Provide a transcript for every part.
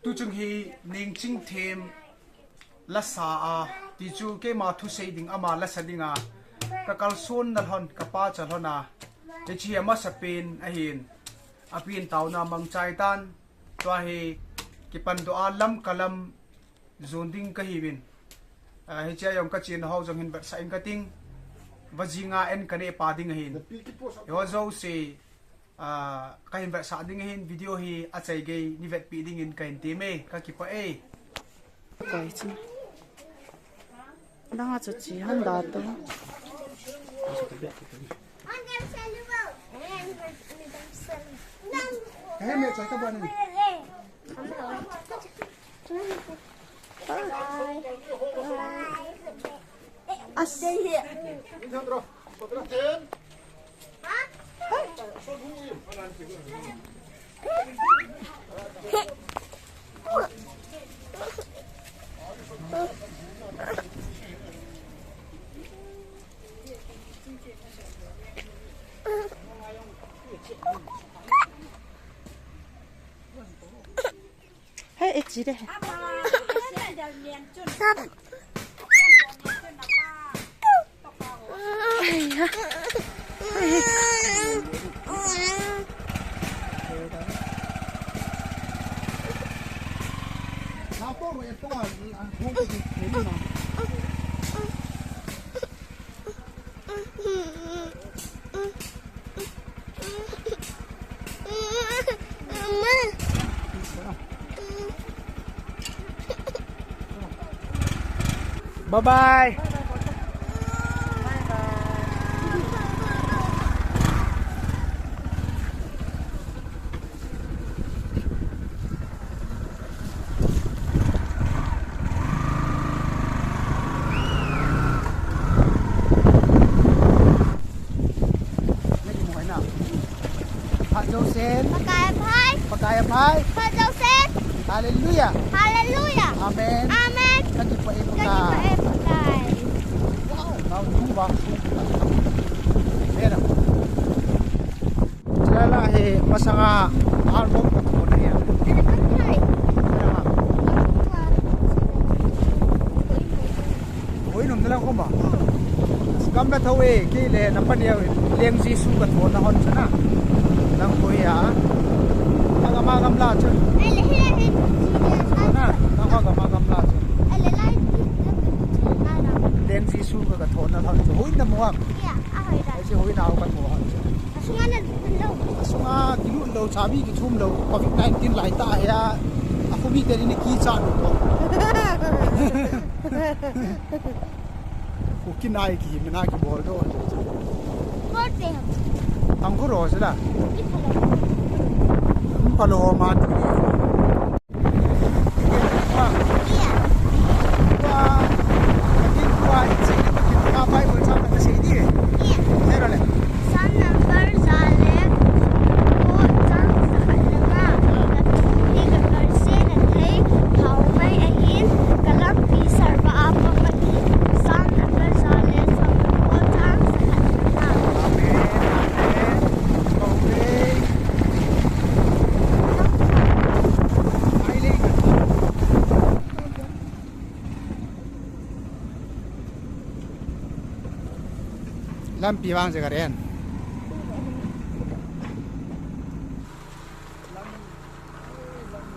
tu chung hi Nengchingthem la sa a ti chu ke ma thu sei ding ama la sadinga ka kalson na hon ka pa cha hona te chi ama sapin a hin apin tauna mangchai tan to hi ki pan do alam kalam zonding ka hiwin he cha yong ka chin ho jong hin ba sa in ka ting wajinga en kane pa ding hin yo zo se ka hin ba sa ding hin video hi achai ge ni vet pi ding in ka in te me ka ki pa e coi chứ đang cho chị hắn đào to cái mẹ chạy các bạn này hey ít gì đấy bye bye. Pakai apa? Pak Joseph. Haleluya. Haleluya. Amen. Amen. Kaki pa Pakai. Wow. Now tuba. Era. Jalah he masanga album ko na yan. Oi nung dalang ko ba? Kam na thawe ke le napan ya leng Jesu ka thon na hon sana. Nang ko ya. Magam la chu. Na, magam la chu. Leng Jesu ka thon na hon. Hoi na mo. Ya, ahoi da. Ai se hoi na ka mo hon. Sungan na lo. Sunga kilu lo chabi ki thum lo COVID-19 lai ta ya. Aku mi teri ni ki cha lo. Ku kinai ki mina ki bol do. Kor de ham. Tang ko ro sa da. Palo ma tu. Iya. Wa ni wa chi ka bai mo cha ka sei di. Iya. Sai ra le. San number zale. Ko chang sa halanga. Hi ka karse na thai hau mai ahin kalam pi sarva apa mati. San number zale sa ko chang sa halanga. Amen. Okay. Lampi wang je karen.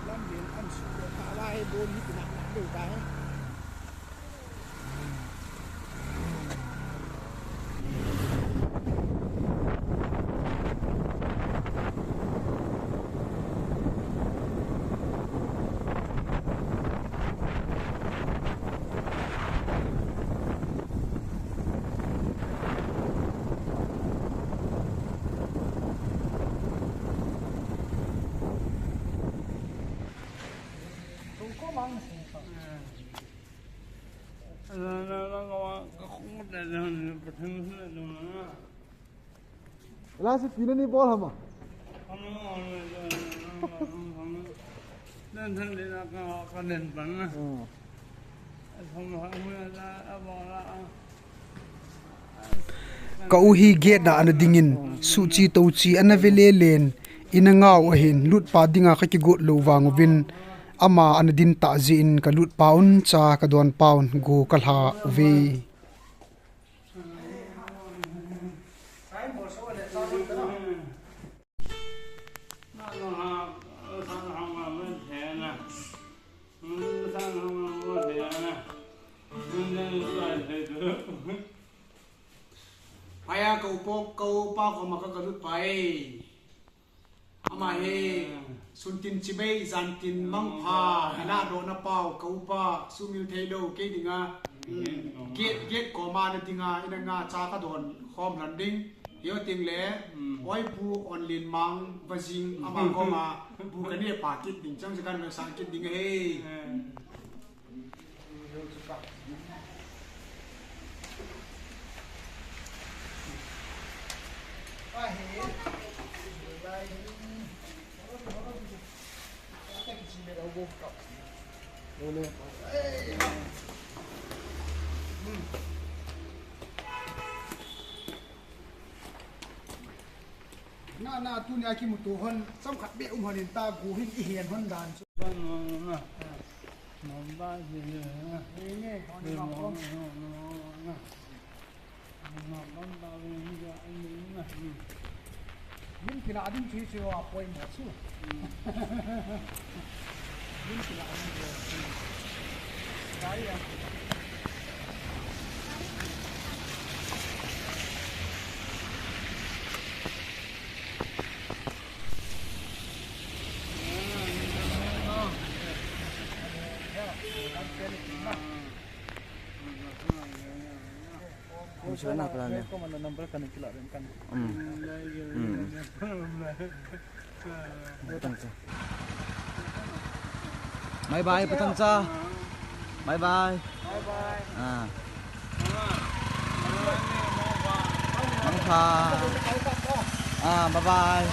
Lam bien an su ka lai bo ni na do ta. Lah si pina ni bol hama. Dan thân là có nền bắn à. Không phải bỏ ra. Ka uhi gate na ana dingin su chi to chi ana vele len ina ngau a hin lut pa dinga ka ki got lo wang win ama an din ta zin kalut paun cha kadon paun gu kalha ve Paya kau pok kau pa ko makakalut pai ama he suntin chibei zantin mangpha hina do na pau kau pa sumil theido ke dinga get ko ma na dinga ina nga cha ka don khom landing yo ting le oi pu onlin mang bajing ama ko ma bu ka ne pa kit ding chang kan sa kit ding he na tu ni aki mutu hon sam khat be honin ta gu hin I hian hon dan chu min kila adin chi chu a poi mo chu min kila adin chu dai ya Siya na pala niya. Bye bye Patangsa. Bye bye. Bye bye. Mangpa. Bye bye.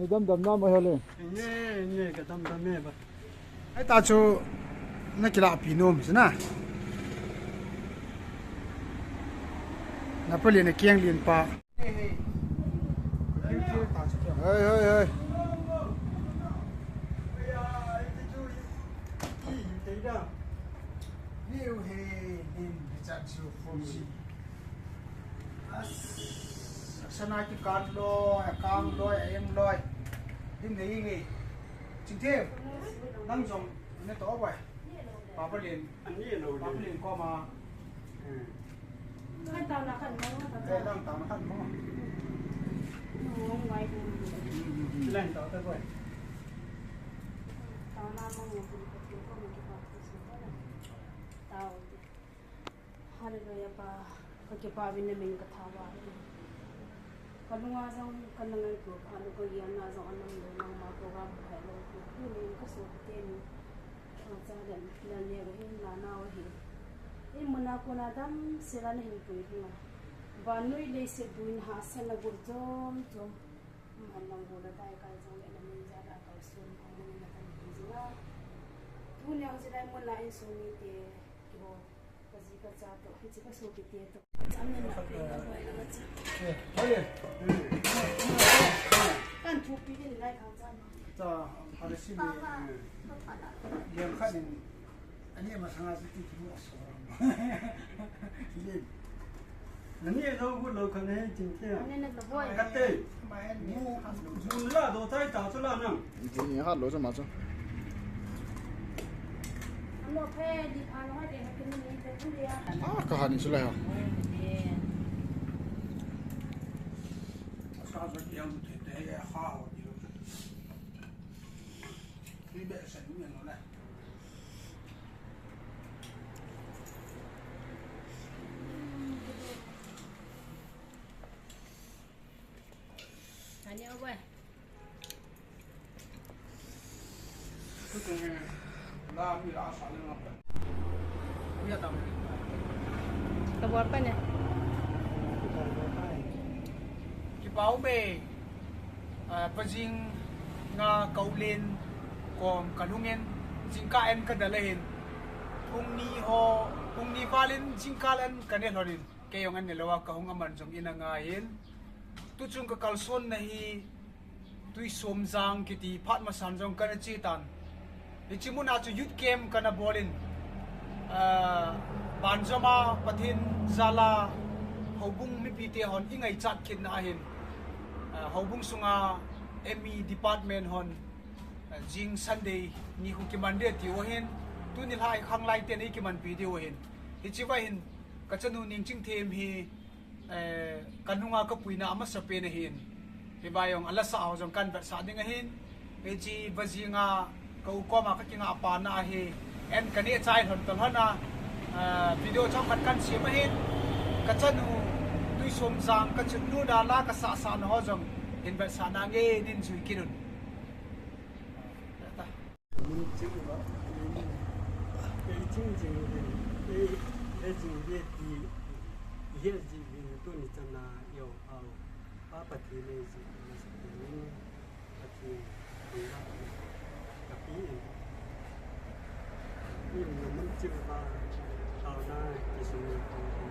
Dam dam na mo hele. Nye ka dam dam me ba. ai ta chu na kila pinom sina na pali na kiang lin pa hey hey hey New hey in chat chu foxy sana ki kan lo akang lo em lo dim nei ngi chính thêm năng dùng nên tổ vậy bà phải liền bà phải liền qua màขั้นตอนละขั้นมั้ง đây đang tạo nó khăn đúng không Lên tao tới vậy. ตอนนั้นมันยังเป็นตัวก็มันจะบอกที่สุดแล้วตาวฮาริโรยาปาก็จะปาวินเมงกท้าวาคันว่าจังคันนั้นก็คันก็ยังน่าจังอันนั้นเลยน้องมาก็ว่าไปเลยคือเลยก็สุดเต็มจ้าเด่นนั่นเนี่ยก็เห็นลานาว่าเห็นไอ้มนาคนอาดัมเสร็จแล้วเห็นปุยขึ้นมาบ้านนู้นเลยเสร็จบุญหาเสนากุรจอมมันนั่งบูรดาไอ้การจังเลยนั่นมันจะได้การส่วนของมันนั่นกันจริงๆ Thun yang sẽ đây muốn lại số này thì kiểu cái gì cái giá đó thì chỉ có số cái tiền đó. Chẳng nên là cái nó vậy là chứ. Kan thu phí thì lại khảo giá mà. 자, 하르시니 양카는 아니 뭐 상하지 뒤로 왔어. 이게 아니 너무 로컬에 진짜 Nên là cái voi. 같대 마엔 몰라 너 타이 다출라나 이게 한 로저 맞아. Nó phê đi phá nó để cái này cái thứ gì à? 아, 그 한이 줄래요. 사서 양도 되게 하고 이러고. 이게 생면 놀래. 아니야 왜? 그때 라미라 살는 거. 미야다. Cái bọt bên này. Ki pau be pajing nga kaulen kom kalungen jingka en kadalahin kung ni valin jingkalan kanel horin kayong an nilawa kahung aman jong inangahin tu chung ka kalson na hi tui somjang kiti phat masan jong kana chitan ichimuna chu youth camp kana bolin banjama pathin Jalah hobung mi pite hon ingai chat kin na hin hobung sunga ME department hon jing Sunday ni hu ki mande ti wo hin tu ni lai khang lai te nei ki man pi di wo hin ichiwa hin kachanu Nengchingthem hi kanunga ka puina ama sape na hin hibayong alasa aw jong kan sa ding hin eji bajinga ko ko ma ka kinga pa na hi en kani chai hon tol hana video chong kan si ma hin kachanu tui somjang kachnu da la ka sa na ho jong in ba sa na nge din zui kinun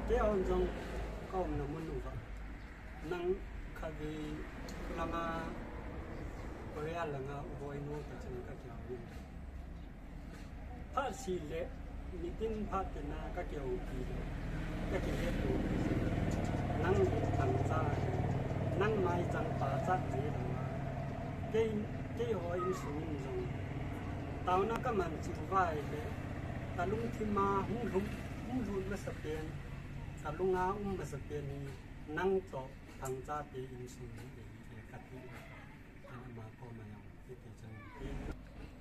cái ông trong con là muốn đủ vậy năng khai vì làm với anh là ngã voi nuôi cái chân các kiểu gì phát xì lệ mi tin phát tiền na các kiểu gì các kiểu hết đủ năng thằng ra năng mai chẳng phá sát gì đâu cái hồi xuống rồi tao nó các mình chịu vai để ta lung thì mà hung mà sập tiền ta lung á mà sập tiền năng cho thằng ra thì in xuống để cắt đi mà có mà nhau cái chân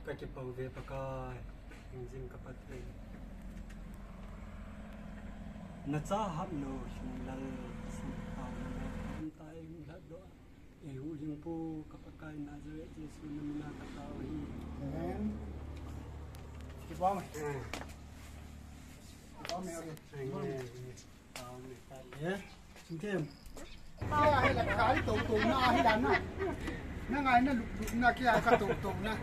cái bảo vệ bà coi chính các bạn thấy nó cha hấp nô chúng là sinh tao nó tay đã đó yêu linh po các bạn coi na giới Giêsu năm na các tao hi ki pau mai pau mai yeah Nengchingthem kia hay là cái tổ na hay đàn na na ngai na lục na kia ka tổ na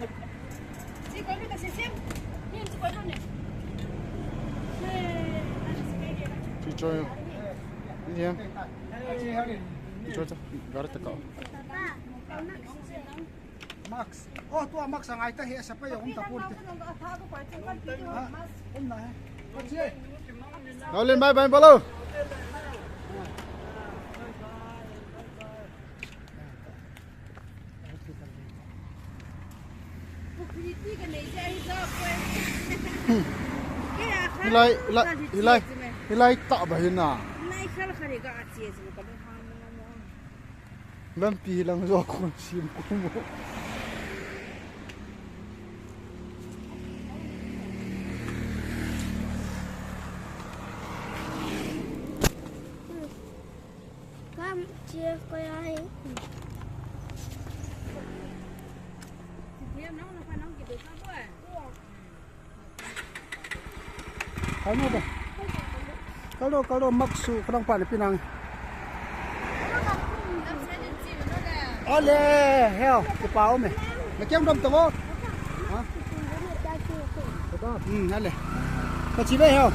Chị có cái xem nhưng chị có đâu này. 뒤져요. 이제 chị hao đi 뒤져자. 가르쳐 가. Max tua Max ngai ta he sa pa yong ta pun na he chị 나올린 바이바이 발로. hilai tak bahina. Nay khal khari ga achi je ka ba ha mo. 난 비랑 저 콘심 고모. Cam chia coi ai. Thì nó phải nấu kịp được sao vậy? kalau maksu kadang pa pinang ole heo ki pau me na kem dom to hả đó hả lệ có chỉ đây không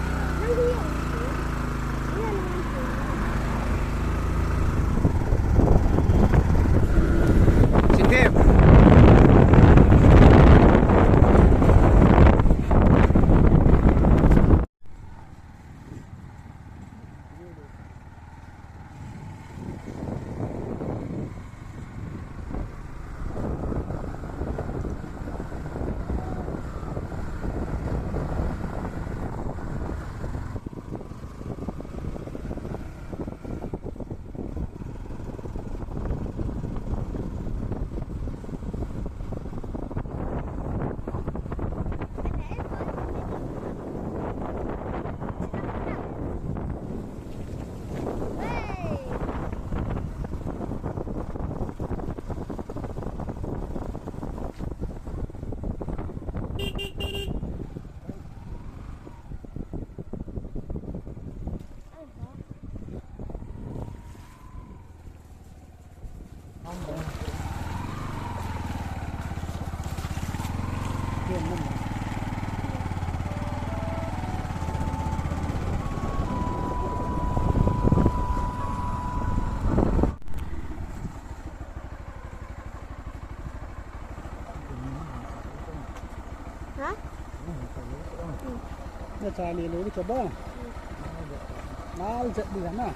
xin thêm hả nó trả lời lối cho bông nó giật đi hả nè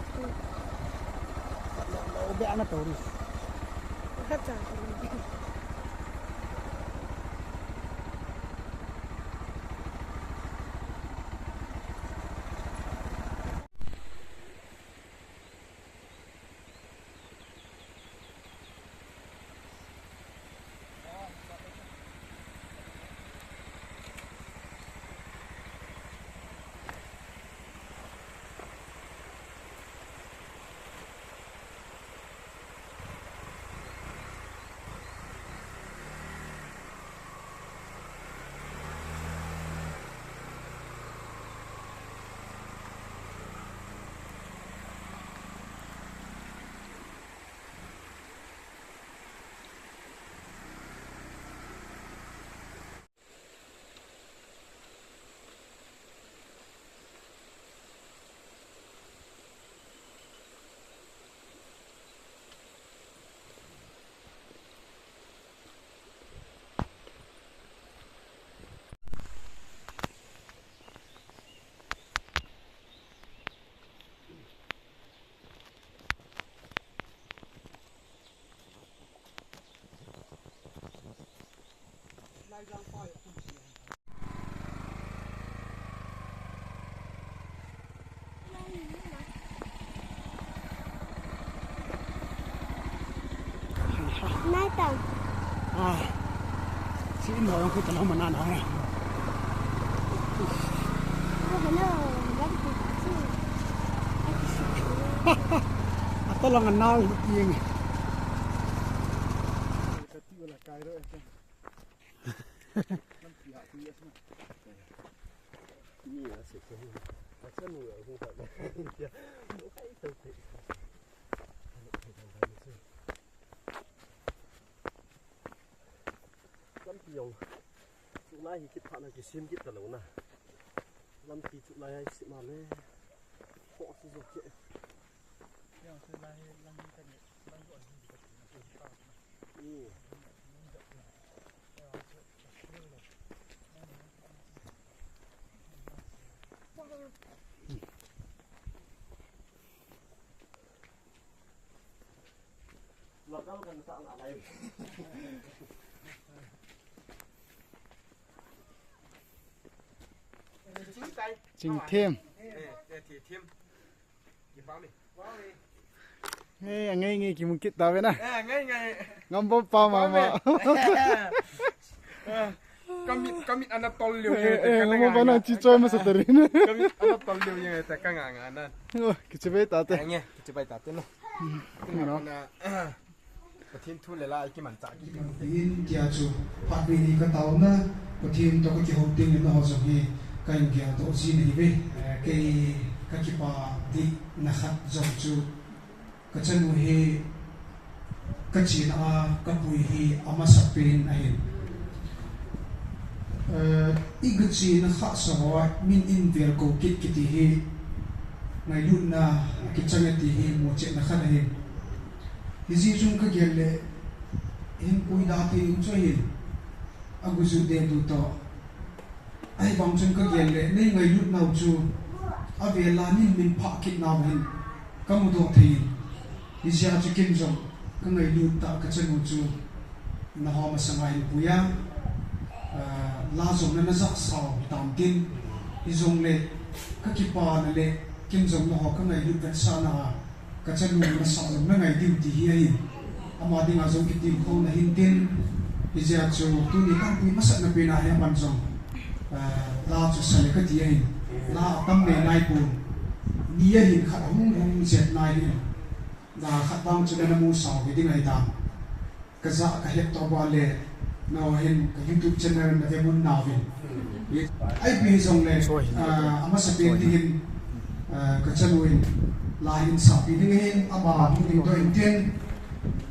bé nó tổ đi hết rồi nai tao xin hỏi ông khi tao mà năn hỏi nè tao lòng ăn nao kiêng dùng chụp lại thì kịp thằng này chỉ xiêm kịp tờ lẩu nè làm thì chụp lại xịn mà lên họ sẽ dùng chuyện là đâu cần sao lại đây chỉnh thêm thì thêm gì bao nghe nghe nghe kì muốn kết tao vậy nè ngay ngâm bông bao mà kami anak tol liu ngâm bông bao nó chỉ cho mà sao đấy nè kami anak tol liu yang tak kangen nan cái chế ta thế nghe cái bài tạt nó nóประเทศทุนเลยล่ะไอ้ที่มันจ่ายที่ in kia chu phát huy đi cái tàu na có thêm cho cái hộp tiền nó dùng gì cái kia to gì này về cái ba đi na khát dùng chu cái chân mui he cái chỉ na cái bùi he ama sapin ai igchi na kha sawa min in ver ko kit kiti hi ngai lut na kichanga ti hi mo che na khana hi hizi jung ka gelle in pui da ti in cho hin aguzu de du to ai bang jung ka gelle nei ngai lut na chu ave la min pha kit na hin kamu do thei hizi a chu kim jong ka ngai lut ta ka chanu chu na ho ma sangai puya la zong na zak sao tam tin izong le ka ki pa na le kim zong na ho ka ngai lut kan sa na ka chanu na sa na ngai diu ti hi hi ama ding a zong ki tim ko na hin tin izia chu tu ni kan pi masat na pe na he man zong la chu sa le ka ti hi la tam me nai pu ni ya hin kha hung jet nai hi da khat bang chu na mu sa ki ding ai ta ka za ka het to ba le now in YouTube channel na temun navin ai bi zong le ama sa pe ding ka chanuin lain sa pi ding hin ama ding do intien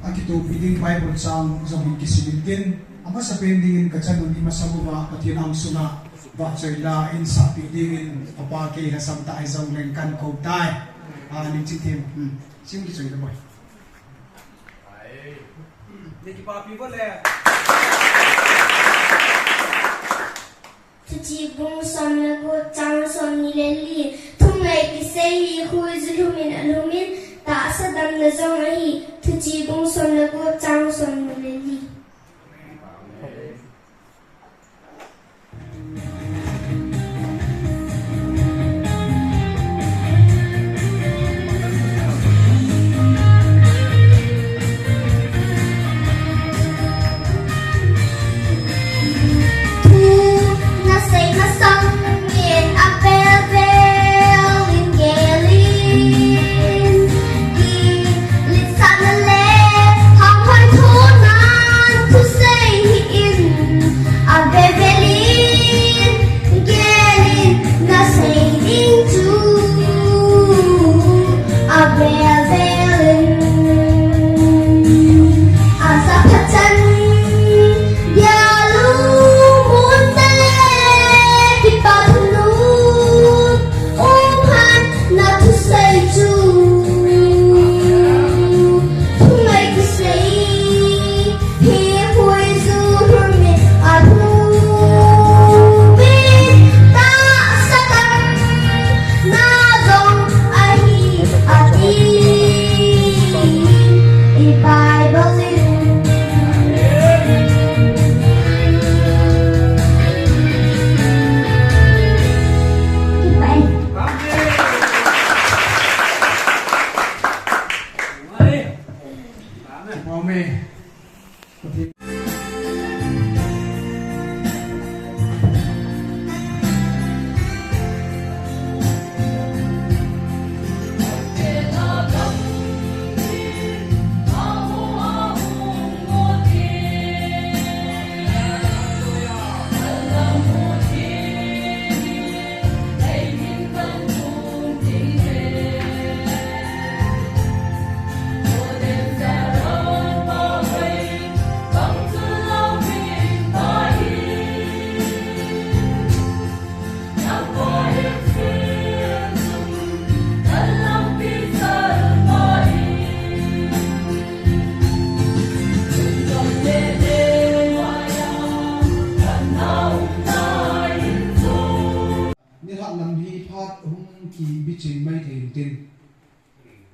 akito biding Bible sang zong kisibin din ama sa pe ding ka chanun ni masabuba patien ang suna ba chai la in sa pi ding apa ke na sam ta ai zong len kan ko tai Nengchingthem sim ki choi da boy ai ni ki pa pi bo le Tuji bung son na go chang son ni le li thung ngai ki se hi hui zulumin alumin ta sa dam na zong hi tuji bung son na go chang son ni le li ching mai thei tin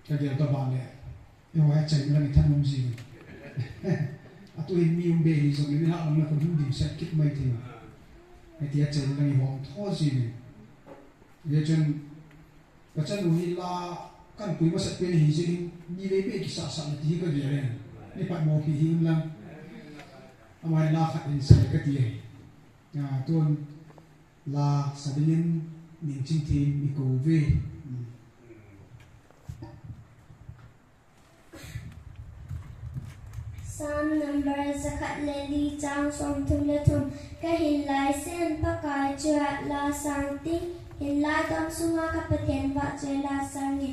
ka ge to ba le yo ha chai la mi than mum ji atu in mi um be ni so ni ha am na ko du set kit mai thei ai ti chai la ni hom tho ji ni ye chen ka chan nu ni la kan pui ma sat pe ni ji ni le be ki sa sa ni ti ka ge re ni pa mo ki hi lam amai la khat in sa ka ti ya ton la sabilin Nengchingthem mi ko ve Psalm number zakat leli chang som thum le thum ka hin lai sen pa kai chua la sang ti hin lai dom sunga ka pathen wa che la sang ni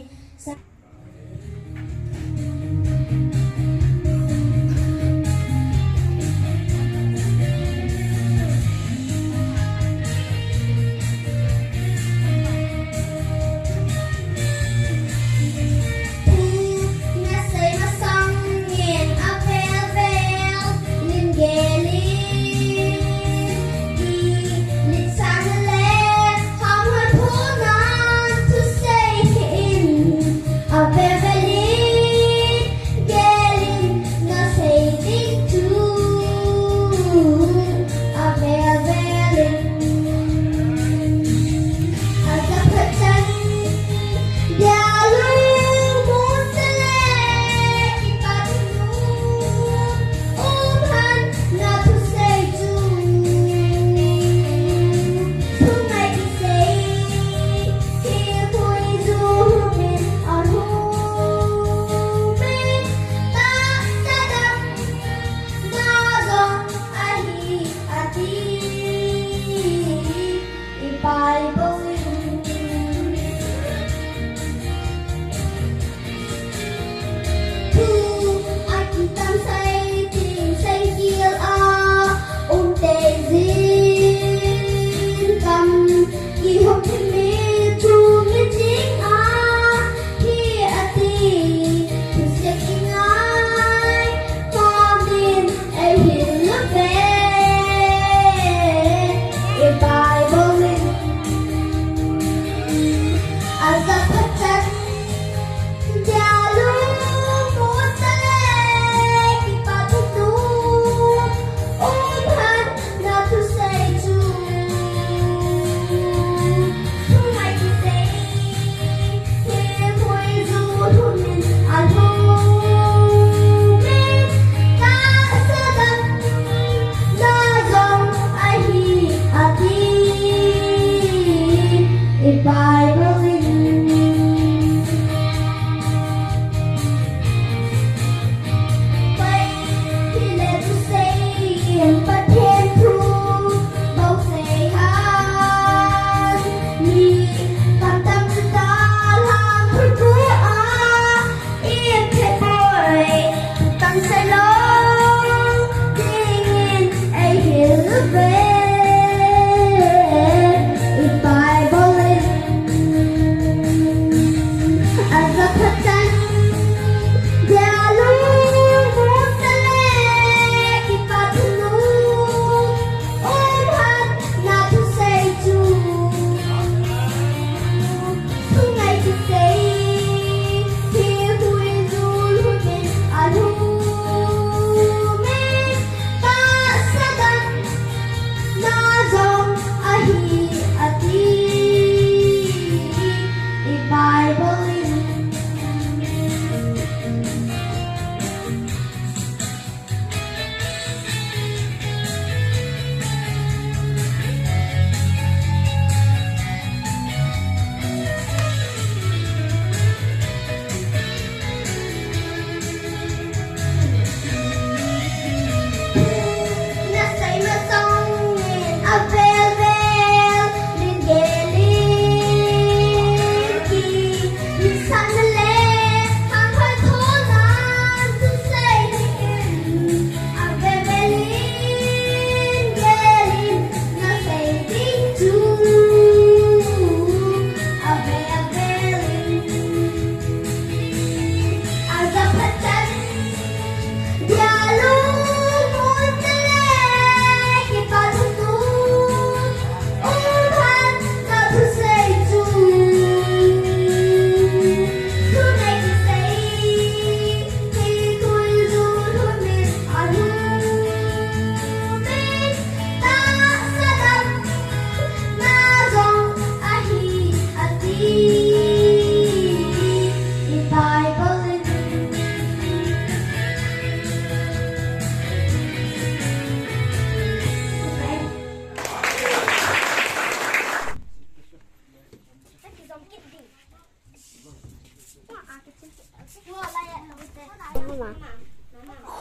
kỳ hồng thiên lý chu mi chính khi ti tu sẽ kinh ai con tin ai hiểu lúc về in Bible asah patan Jalah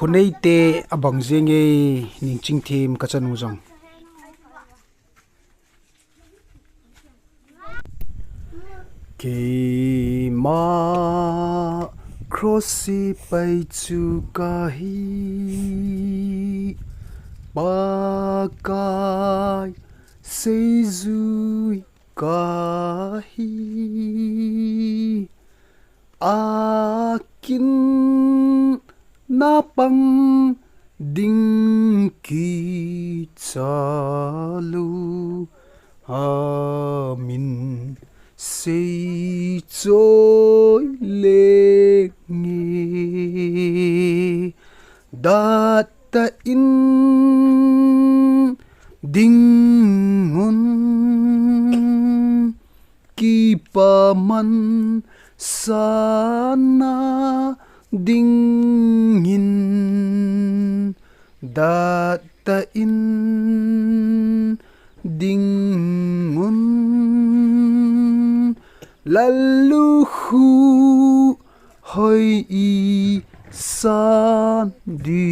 Hunay te abang zenge Nengchingthem kachan uzong. Ke ma crossi pai chu kahi ba kai seizui kahi akin napen ding ki chalu amin sei choi le nge data in dingun ki paman sana dingin data in dingun laluhu hoi i sandi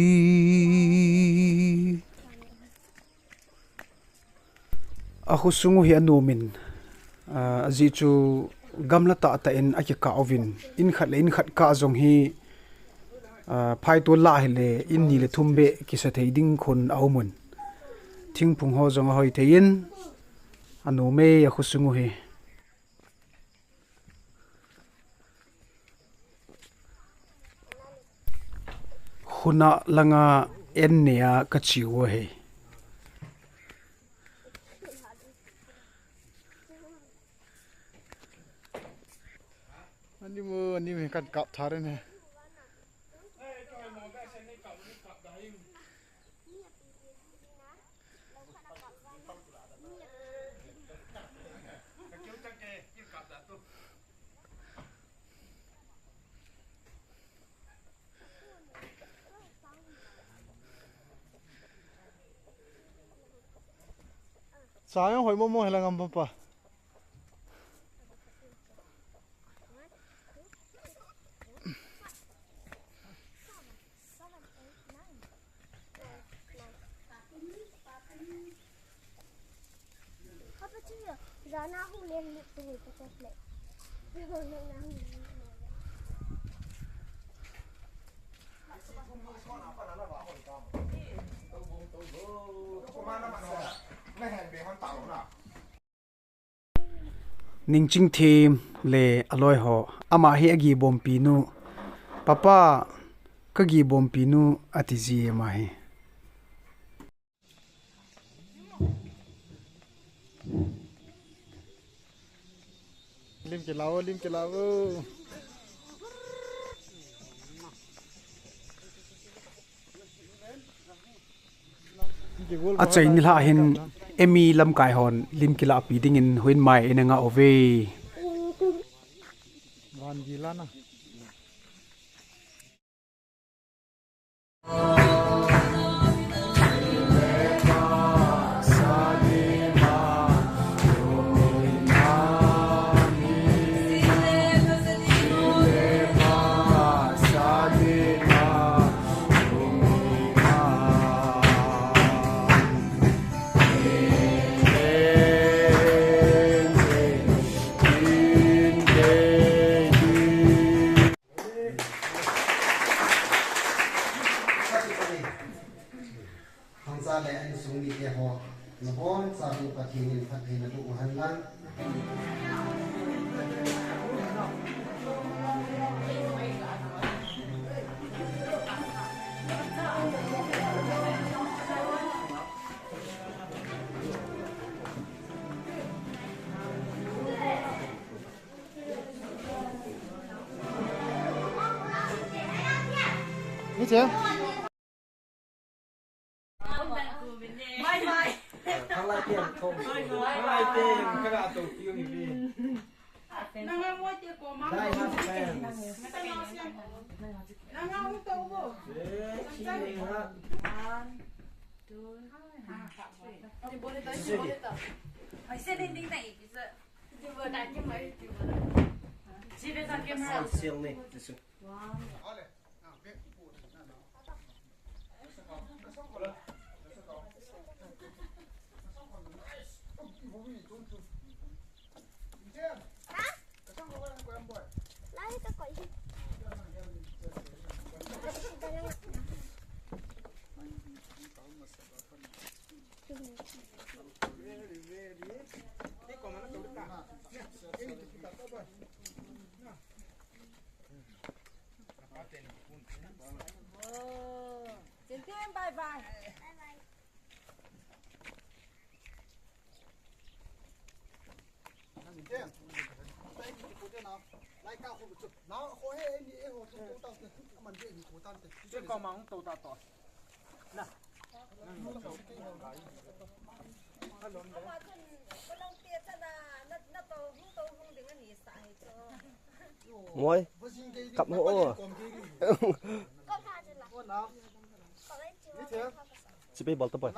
ako sungu hi anumin azi chu gamla ta ta in aki ka ovin in khat ka zong hi phai to la hele in ni le thumbe ki sa thei ding khon aumun thing phung ho zong hoi thein anu me ya khusungu he khuna langa en nia ka chiwo he ani me kan kap thare ne sayang hoi mo hela ngam pa Nengchingthem le aloi ho ama hi agi bom pinu papa kagi bom pinu atiji ma he lim ke lao a chei ni la hin emi lam kai hon lim kila pi ding in huin mai enanga ove wan gila na Ni chưa? Thằng lại tiền không? Thằng lại tiền các bạn tổ tiêu gì đi? Đây là fan. Chỉ này ha. Siêu này. Bye bye. Ngồi cặp hỗ à? Chị bị bỏ tập rồi.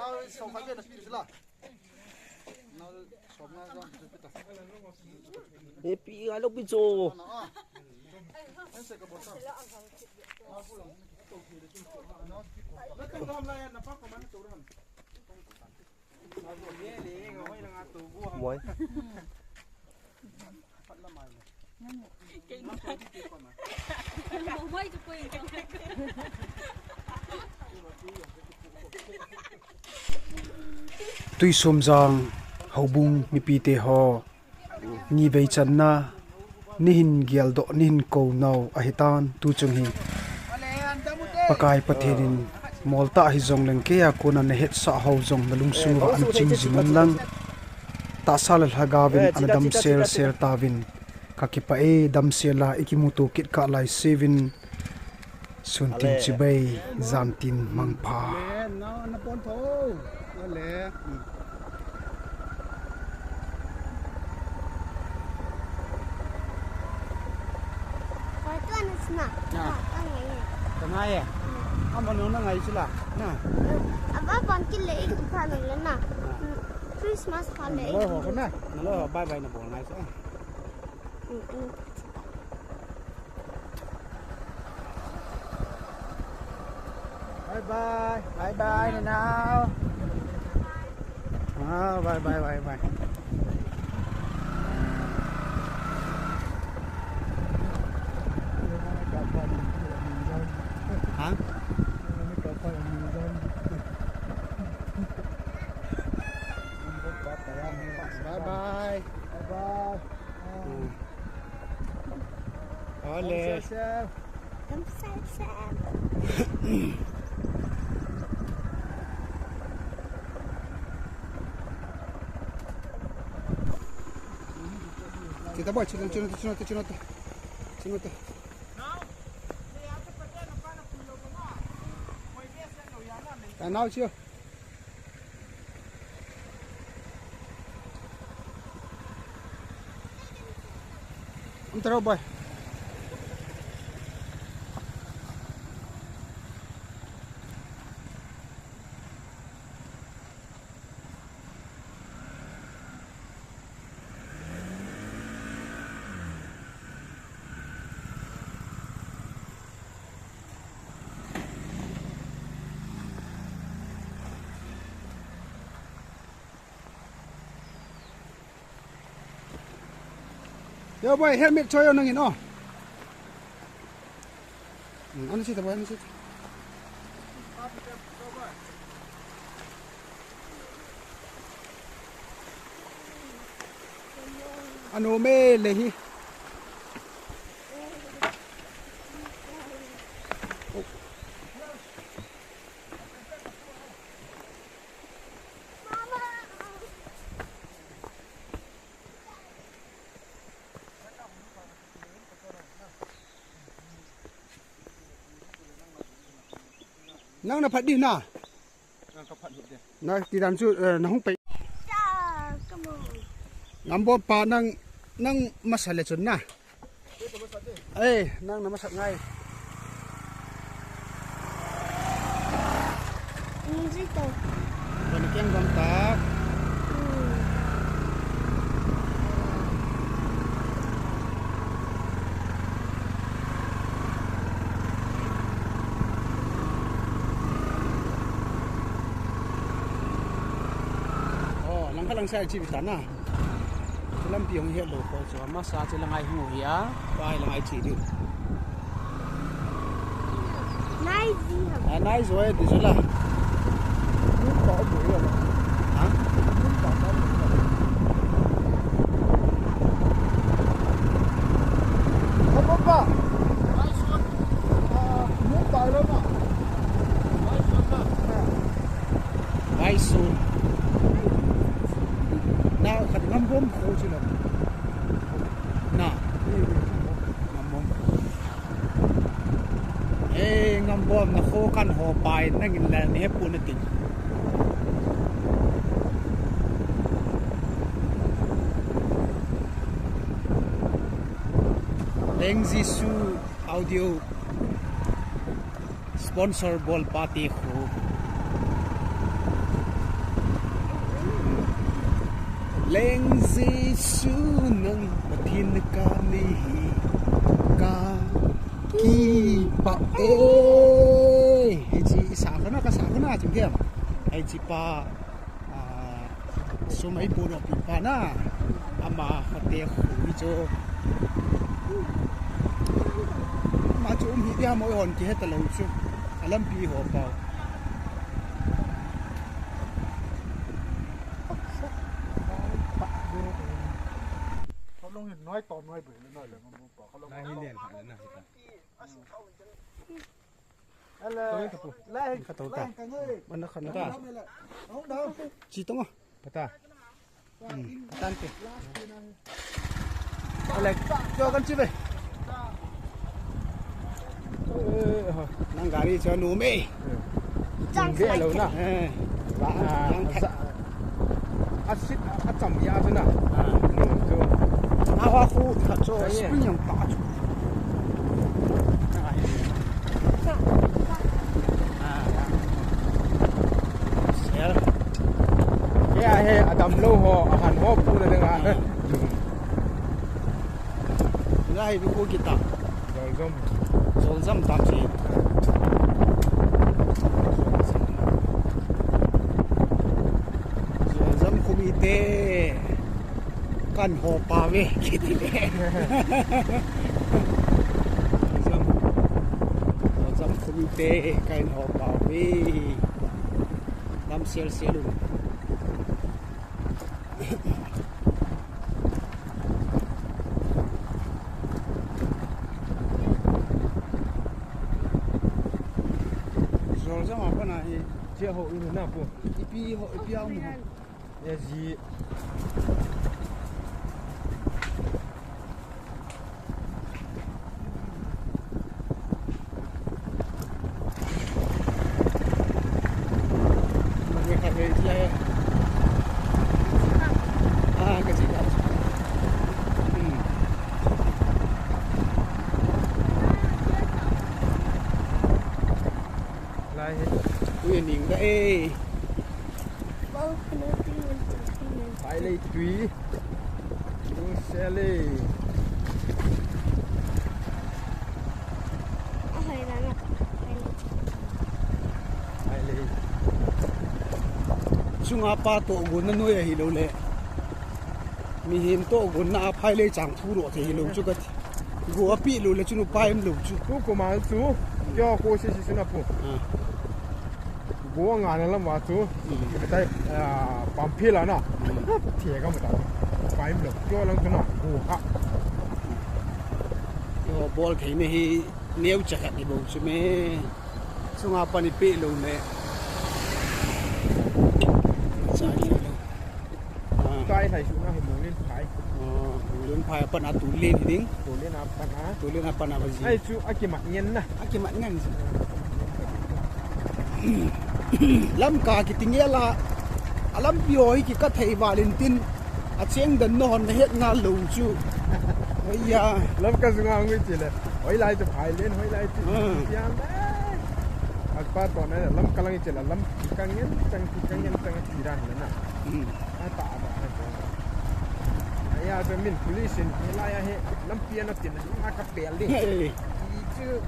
Ê, bị ai lúc bị trồ. Muối. tui som jang ho hobung mi pi te ho ni vei chan na ni hin gial do ni hin ko nau a hitan tu chung hi pakai patherin molta hi zong leng ke ya kuna ne het sa ho zong na lung sung an ching jimun lang ta sal hagavin anadam ser tavin kakipa e dam sela ikimutu kit ka lai sevin suntin chibai zantin mangpha na pon tho le ngai à ông bạn nó ngày chứ là nè Aba bọn kia lấy cái thằng này lên nè Christmas holiday lo ho nè lo ho bye bye nè bộ ngày sẽ bye bye này nào bye hả bye ole Đâm xe kita buat cina nào chưa ông tao boy yo boy helmet cho yo nangin oh ano sih boy ano sih ano me lehi nang na phat đi na na ti dan chu na hung pe ngam bo pa nang masale chun na nang na masak ngai Nengchingthem ban keng bang tak lang sai chi bitan na lam piong he lo ko so masat chi langai hu ya pai langai chi di Nai gì hả? nai rồi đi Jalah muốn bỏ bụi rồi hả muốn bỏ bụi rồi papa muốn bỏ luôn à vai sun nào khát ngâm bom khô chứ là nè ngâm bom nó khô căn hồ bài nó nhìn là nếp buồn nó tỉnh Nengchingthem audio sponsor ball party khô Nengchingthem nang pathin ka ni ka ki pa chi sa khana chim kia ai chi pa so mai pu no pi pa na ama khate khu cho ma chu hi dia moi hon ki het lo chu alam pi ho pa เห็นน้อยตอนน้อยเบื่อน้อยเลยมันบอกเขาลง ได้ให้เรียนผ่านแล้วนะ อะไรแรงกระตุ้นกันเลยมันนักขันนะเอาดาวจีตงอ่ะปะตาตันติอะไรเจอกันจีไปนั่งกาลีเจอหนูไหมจังเบี้ยแล้วนะว่าอาชิดอาจำยาด้วยนะหนูก็อาว่าคู่ขัดโซ่สปริงยังตาจุให้อดัมโลหออาหารหอบพูดอะไรกันไล่ดูกูกิตาโซลซัมตามสิโซลซัมคุมิเตกันหอบปาเวกิติเวโซลซัมคุมิเตกันหอบปาเวลำเซียลเซียลุRồi mà con này chia hộ như thế nào cô? Ipi hộ ipi ông hả? Là gì? Mà người khác về thì là cái gì đó? Ui nhìn đây phải lấy tùy chúng xe lấy phải lấy chúng apa to gun nó nuôi hi đâu lệ mi hiểm to gun na phải lấy chẳng thu độ thì hi đâu chút cái gua pi luôn là chúng nó phải em lâu chút chú của mà chú cho cô sẽ xin nào phụ bố ngàn lắm mà chú đây bám phi là nè thiệt cái một phải được cho lắm cái nào hả ball cái này nếu chắc thì bố chú mẹ chúng apa ni pi luôn nè cái này chúng nó hay muốn lên phải apa na tu lên thì đinh tu lên apa na gì ai chú aki mặt nhân nè aki mặt nhân lâm cả cái tiếng là lâm bioi cái cái thầy Valentine à chiang đến non hết ngã lù chú ôi ya lâm cái gì ngang người chỉ là hỏi lại cho phải lên hỏi lại chứ giang đấy à ba tuần này lâm cái lăng chỉ là lâm cái nhân chẳng chỉ ra nữa nè à tạ ai à cho mình police này lại hết lâm piano tiền nó cái bèl đi chứ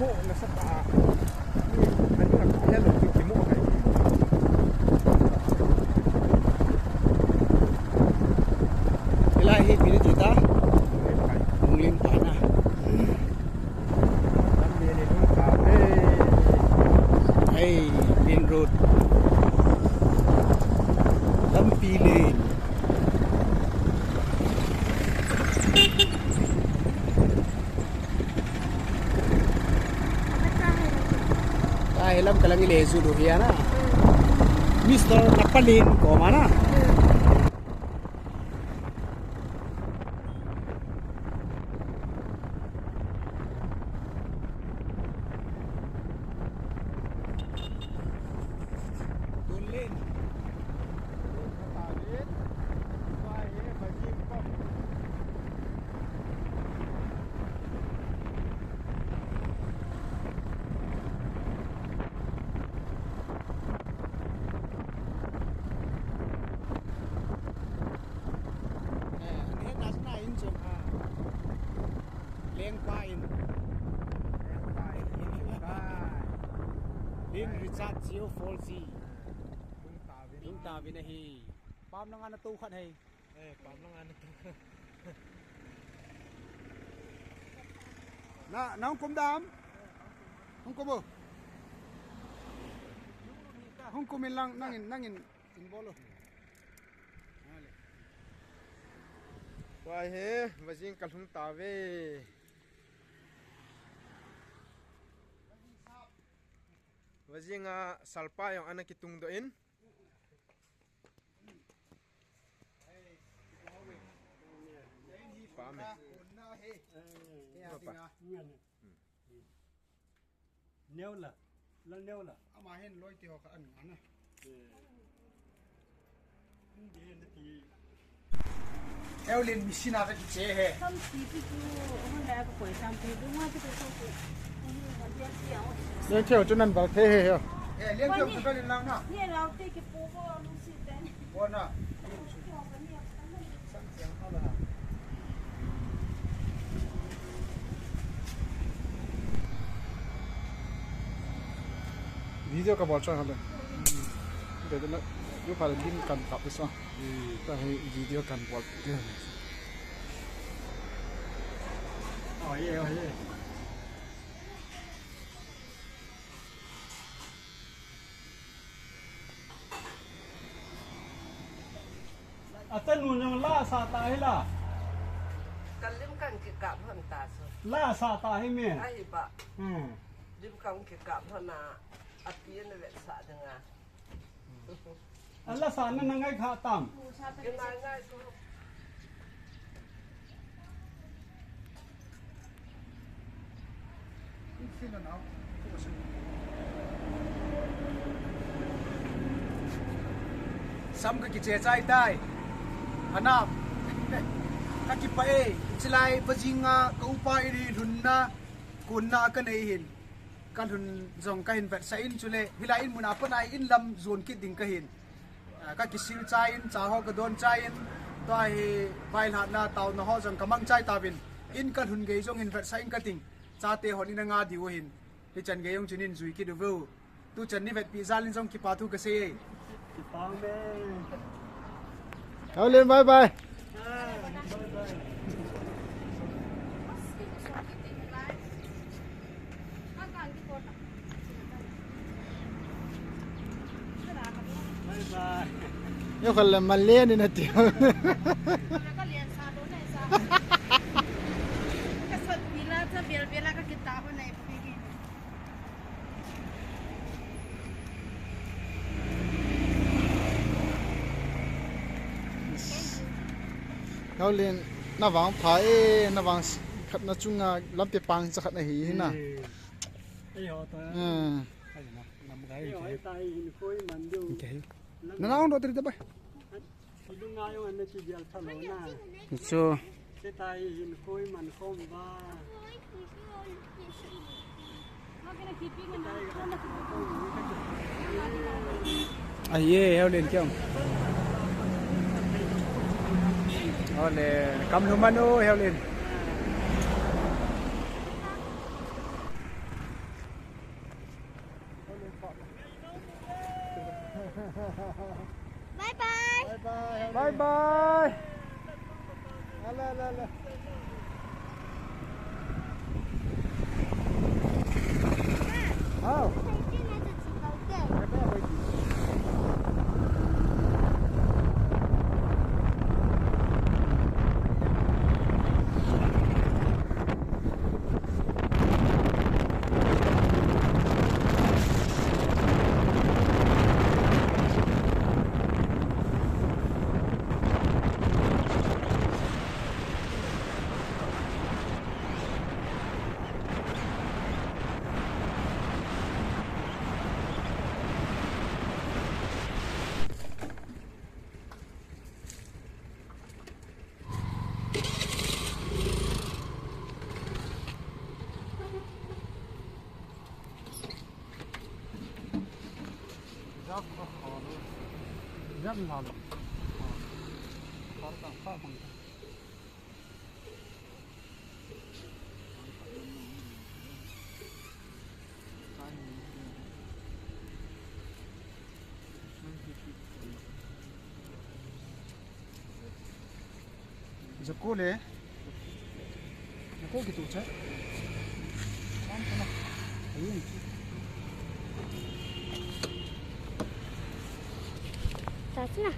bộ nó sắp à anh là cái là cái mũ này cái này hết bị gì ta không liên phải nè hey main road lâm pi lên ay lâm cái là cái lề du đồ hiền á Mr. Napalin có mà na Richard Geo 4G Đúng ta vì này Pam năng ăn tu khát hay Pam năng ăn tu Nó không cốm đám Không cốm bơ Không cốm mình năng in bó luôn Wah he, wajing kalung tawe. Wajing salpa yang anak kitung doin. Pame. nêu là nêu là ama hen loi ti ho ka an ana thì Eulin misina ka che he Không chỉ cái hôm nay có quẩy sang thì đúng không cái tôi Nên theo cho nên vào thế he. e leng kyong ka lin lang na nghe là cái bố bố lúc xí tên bo na Video ka bol chang hale. De na yu phal din kan tap so. Ta he video kan bol. hỏi tên luôn nhưng la sa ta hay là kan lim kan ki kap hon ta so la sa ta hay mẹ ai ba lim kan ki kap hon na api na vet sa denga la sa na ngay khá tam cái ngai ngai ko fin na sam ka ki che chai dai anam ka ki pa e chilai pajinga ka upa iri runna kunna ka nei hin kan hun jong ka hin vet sa in chule hilai in muna panai in lam zon ki ding ka hin ka ki sil chai in cha ho ka don chai in to hi bail ha na taw na ho jong kamang chai ta bin in kan hun ge jong in vet sa in ka ting cha te hon in nga di wo hin hi chan ge yong chunin zui ki du vu tu chan ni vet pi zalin jong ki pa thu ka se thì tao mẹ Hao lên bye bye. bye bye Yo khal Malay ni na tiyo. cái liền xa đó này xa cái sợi pila cho biar cái kitab này begini Hao lên na wang phai na wang khat na chunga lam te pang cha khat na hi na. ai họ ta nam ai gai họ tay in khối mình đều na naung do tri ta ba thì lúc nào anh ấy chỉ việc thằng nó na so cái tay in khối mình không ba ai heo lên kyong ole kam nu manu heo lên Bye bye. bye bye Ala la la. oh Thấy cái này thì chỉ cầu kể. rất là khó tặng khó bằng giờ cô lẽ cô cái tủ chết That's not.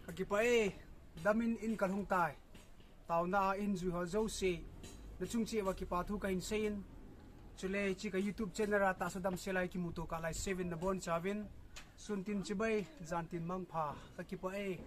Kakipae damin in kalhung tai tao na in zui ho zo se na chung che wa ki pa thu ka in sein chule chi ka YouTube channel ra ta sadam selai ki muto ka lai 7 na bon chavin sun tin chibai zan tin mang pha kakipae